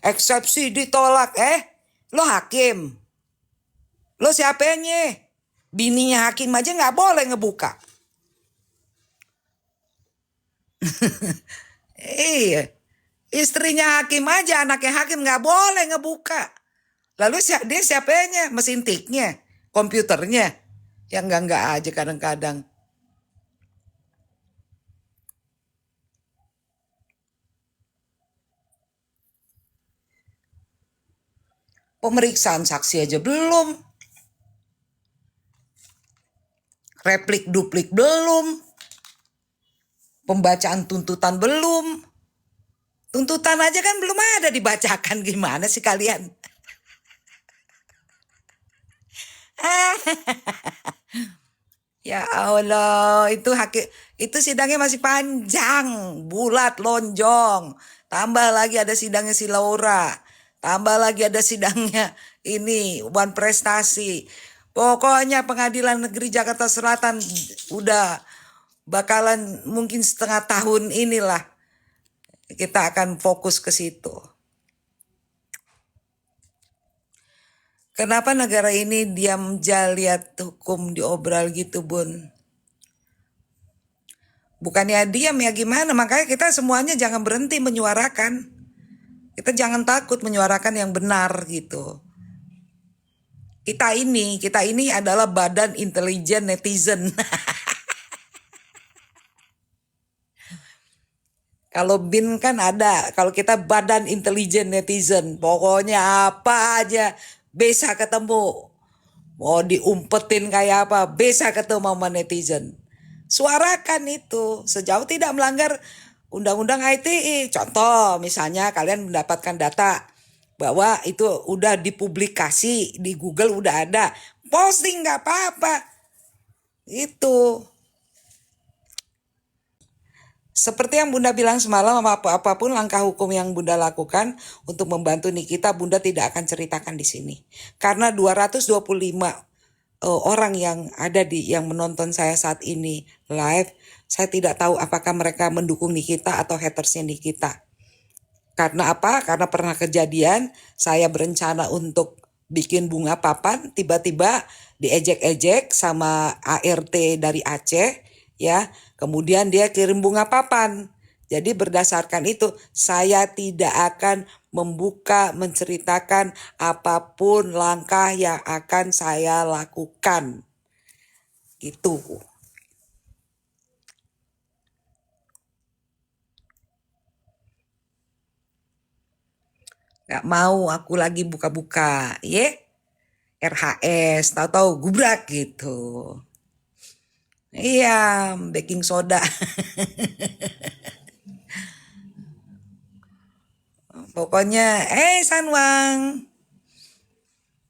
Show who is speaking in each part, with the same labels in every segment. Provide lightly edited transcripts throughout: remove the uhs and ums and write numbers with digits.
Speaker 1: Eksepsi ditolak. Lo hakim. Lo siapanya? Bininya hakim aja nggak boleh ngebuka. Iya. Istrinya hakim aja, anaknya hakim nggak boleh ngebuka. Lalu dia siapanya? Mesin tiknya, komputernya. Yang enggak aja kadang-kadang. Pemeriksaan saksi aja belum. Replik duplik belum. Pembacaan tuntutan belum. Tuntutan aja kan belum ada dibacakan, gimana sih kalian? Ya Allah, itu sidangnya masih panjang, bulat lonjong. Tambah lagi ada sidangnya si Laura. Tambah lagi ada sidangnya ini Wan Prestasi. Pokoknya Pengadilan Negeri Jakarta Selatan udah bakalan mungkin setengah tahun inilah kita akan fokus ke situ. Kenapa negara ini diam aja lihat hukum diobral gitu, Bun? Bukannya diam ya gimana, makanya kita semuanya jangan berhenti menyuarakan. Kita jangan takut menyuarakan yang benar gitu. Kita ini adalah badan intelijen netizen. Kalau BIN kan ada, kalau kita badan intelijen netizen, pokoknya apa aja bisa ketemu. Mau diumpetin kayak apa, bisa ketemu sama netizen. Suarakan itu, sejauh tidak melanggar undang-undang ITE. Contoh, misalnya kalian mendapatkan data bahwa itu udah dipublikasi di Google, udah ada. Posting nggak apa-apa. Itu. Seperti yang Bunda bilang semalam, apapun langkah hukum yang Bunda lakukan untuk membantu Nikita, Bunda tidak akan ceritakan di sini. Karena 225 orang yang ada yang menonton saya saat ini live, saya tidak tahu apakah mereka mendukung Nikita atau hatersnya Nikita. Karena apa? Karena pernah kejadian saya berencana untuk bikin bunga papan, tiba-tiba diejek-ejek sama ART dari Aceh, ya. Kemudian dia kirim bunga papan. Jadi berdasarkan itu saya tidak akan membuka, menceritakan apapun langkah yang akan saya lakukan. Gitu. Gak mau aku lagi buka-buka, ya. RHS, tahu-tahu gubrak gitu. Iya, baking soda. Pokoknya, Sanwang.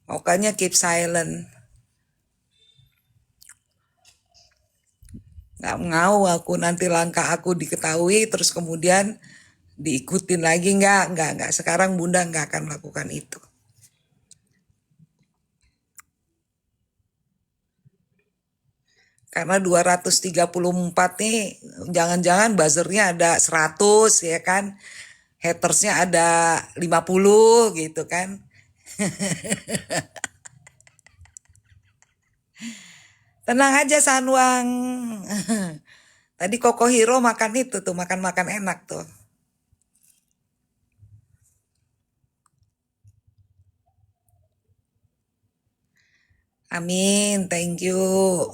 Speaker 1: Pokoknya keep silent. Gak mau aku nanti langkah aku diketahui terus kemudian diikutin lagi. Enggak. Sekarang Bunda enggak akan melakukan itu. Karena 234 nih, jangan-jangan buzzernya ada 100 ya kan. Hatersnya ada 50 gitu kan. Tenang aja Sanwang. Tadi Koko Hiro makan itu tuh, makan-makan enak tuh. Amin, thank you.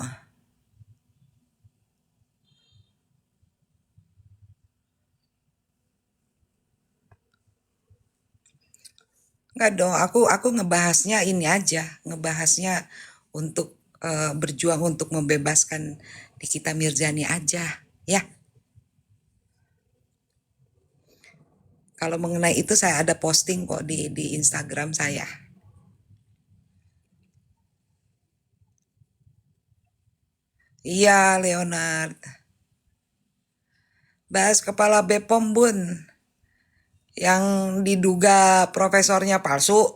Speaker 1: Enggak dong, aku ngebahasnya ini aja, ngebahasnya untuk berjuang untuk membebaskan Nikita Mirzani aja, ya. Kalau mengenai itu saya ada posting kok di Instagram saya. Iya, Leonard. Bahas kepala BPOM, Bun. Yang diduga profesornya palsu.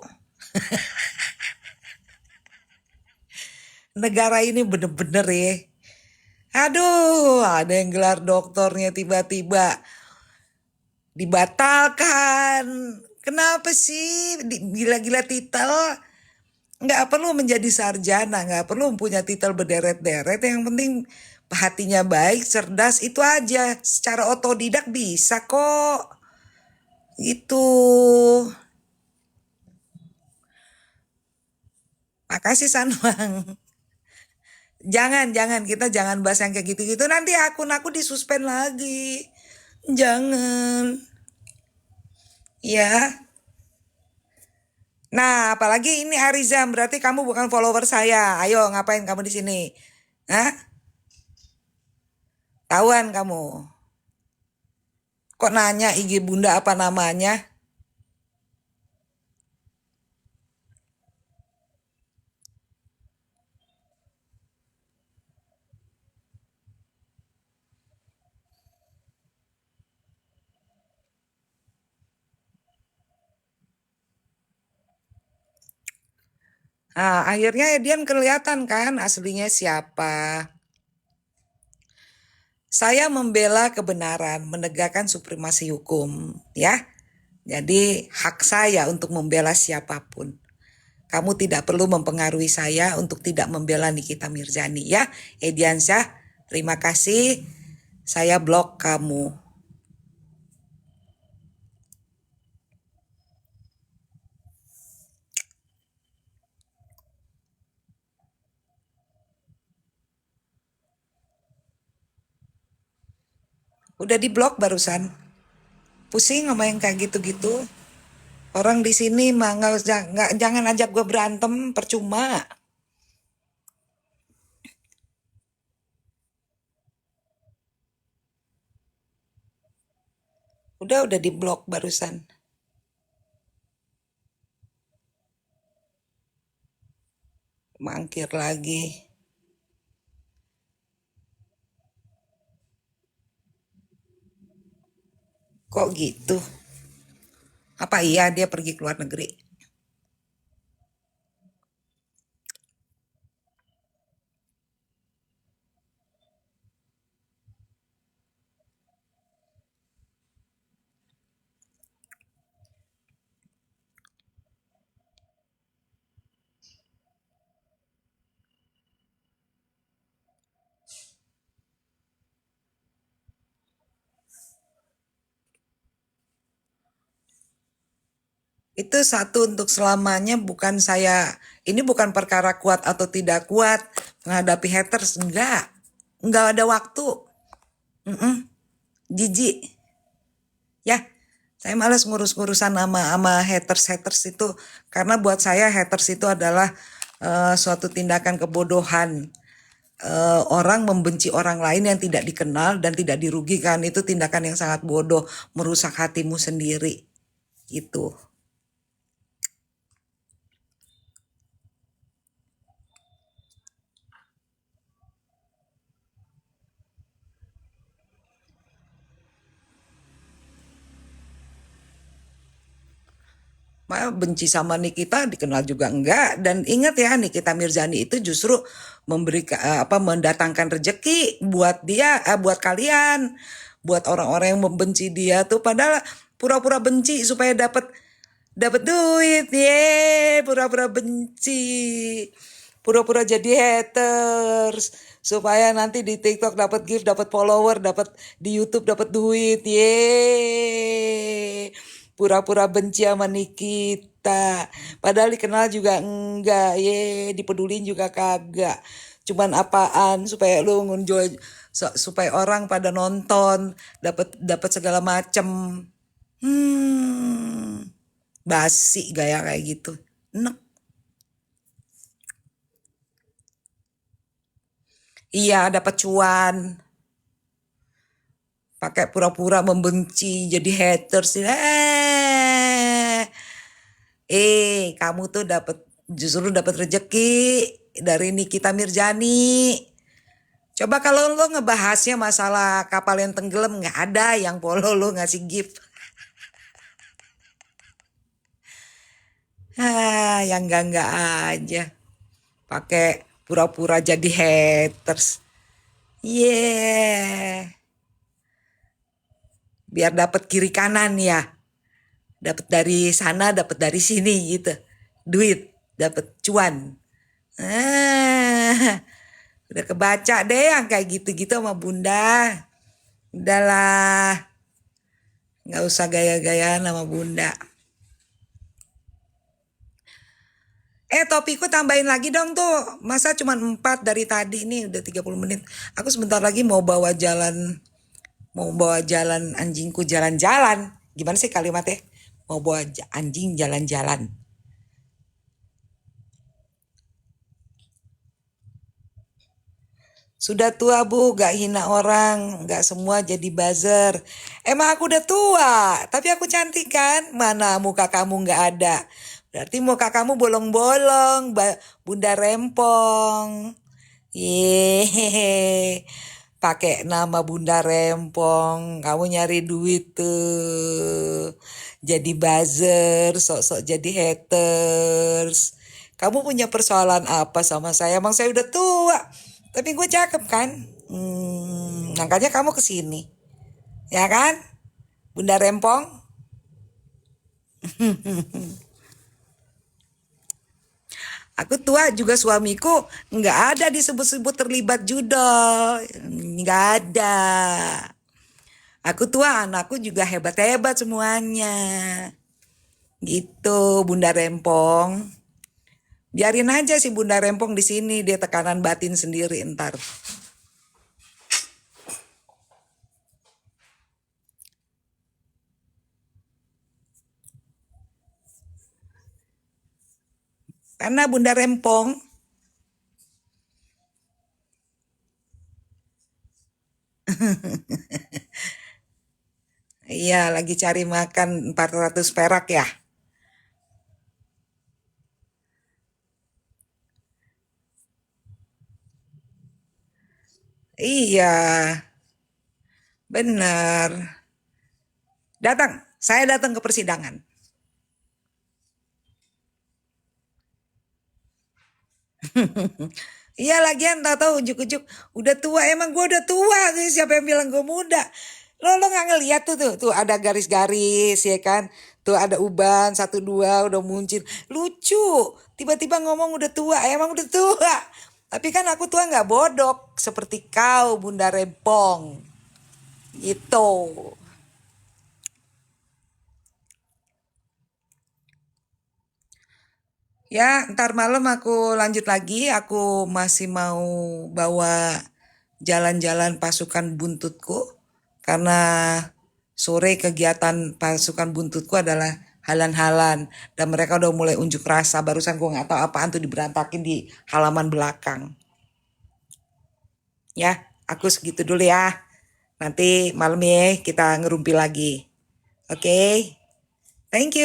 Speaker 1: Negara ini bener-bener ya. Aduh, ada yang gelar doktornya tiba-tiba dibatalkan Kenapa sih gila-gila titel? Nggak perlu menjadi sarjana, nggak perlu punya titel berderet-deret. Yang penting hatinya baik, cerdas, itu aja. Secara otodidak bisa kok. Itu. Makasih Sanwang. Jangan, kita jangan bahas yang kayak gitu-gitu. Nanti akun aku disuspend lagi. Jangan. Ya. Nah, apalagi ini Arizam, berarti kamu bukan follower saya. Ayo, ngapain kamu di sini? Hah? Tahuan kamu. Kok nanya IG Bunda apa namanya? Nah, akhirnya Edian kelihatan kan aslinya siapa. Saya membela kebenaran, menegakkan supremasi hukum, ya. Jadi hak saya untuk membela siapapun. Kamu tidak perlu mempengaruhi saya untuk tidak membela Nikita Mirzani, ya. Ediansyah, terima kasih. Saya blok kamu. Udah diblok barusan. Pusing sama yang kayak gitu-gitu. Orang di sini mah jangan ajak gue berantem, percuma. Udah diblok barusan. Mangkir lagi. Kok gitu? Apa iya dia pergi ke luar negeri? Itu satu untuk selamanya, bukan saya. Ini bukan perkara kuat atau tidak kuat menghadapi haters, enggak ada waktu. Jijik. Ya, saya malas ngurus-ngurusan sama haters itu, karena buat saya haters itu adalah suatu tindakan kebodohan. Orang membenci orang lain yang tidak dikenal dan tidak dirugikan, itu tindakan yang sangat bodoh, merusak hatimu sendiri. Gitu. Benci sama Nikita dikenal juga enggak. Dan ingat ya, Nikita Mirzani itu justru mendatangkan rejeki buat dia, buat kalian, buat orang-orang yang membenci dia tuh, padahal pura-pura benci supaya dapat duit. Pura-pura benci, pura-pura jadi haters supaya nanti di TikTok dapat gift, dapat follower, dapat di YouTube dapat duit. Pura-pura benci sama Nikita, padahal dikenal juga enggak. Dipedulin juga kagak. Cuman apaan supaya lu ngunjual, supaya orang pada nonton, dapat segala macem. Basi gaya kayak gitu. Enak. Iya, dapat cuan. Pakai pura-pura membenci, jadi haters. Kamu tuh justru dapat rejeki dari Nikita Mirzani. Coba kalau lo ngebahasnya masalah kapal yang tenggelam, nggak ada yang follow lo ngasih gift. Yang enggak aja. Pakai pura-pura jadi haters. Biar dapat kiri kanan ya. Dapat dari sana, dapat dari sini gitu. Duit, dapat cuan. Ah, udah kebaca deh yang kayak gitu-gitu sama Bunda. Udahlah, nggak usah gaya-gayaan sama Bunda. Topikku tambahin lagi dong tuh. Masa cuma 4 dari tadi nih udah 30 menit. Aku sebentar lagi mau bawa jalan anjingku jalan-jalan. Gimana sih kalimatnya? Mau bawa anjing jalan-jalan. Sudah tua bu, gak hina orang, gak semua jadi buzzer. Emang aku udah tua, tapi aku cantik kan? Mana muka kamu gak ada? Berarti muka kamu bolong-bolong, Bunda Rempong. Yehehe, pakai nama Bunda Rempong, kamu nyari duit tuh. Jadi buzzer, sok-sok jadi haters. Kamu punya persoalan apa sama saya? Emang saya udah tua. Tapi gue cakep kan? Makanya kamu kesini. Ya kan? Bunda Rempong? Aku tua juga suamiku nggak ada disebut-sebut terlibat judol. Nggak ada. Aku tua, anakku juga hebat-hebat semuanya. Gitu, Bunda Rempong. Biarin aja si Bunda Rempong di sini, dia tekanan batin sendiri entar. Karena Bunda Rempong, iya lagi cari makan 400 perak ya. Iya, benar. Datang, saya datang ke persidangan. Iya lagian tahu ujuk-ujuk udah tua, emang gue udah tua sih, siapa yang bilang gue muda? Lo nggak ngeliat tuh ada garis-garis ya kan, tuh ada uban 1 2 udah muncul, lucu, tiba-tiba ngomong udah tua, emang udah tua, tapi kan aku tua nggak bodok seperti kau Bunda Rempong itu. Ya, ntar malam aku lanjut lagi. Aku masih mau bawa jalan-jalan pasukan buntutku. Karena sore kegiatan pasukan buntutku adalah halan-halan. Dan mereka udah mulai unjuk rasa. Barusan gue gak tahu apaan tuh diberantakin di halaman belakang. Ya, aku segitu dulu ya. Nanti malam ya kita ngerumpi lagi. Oke? Thank you.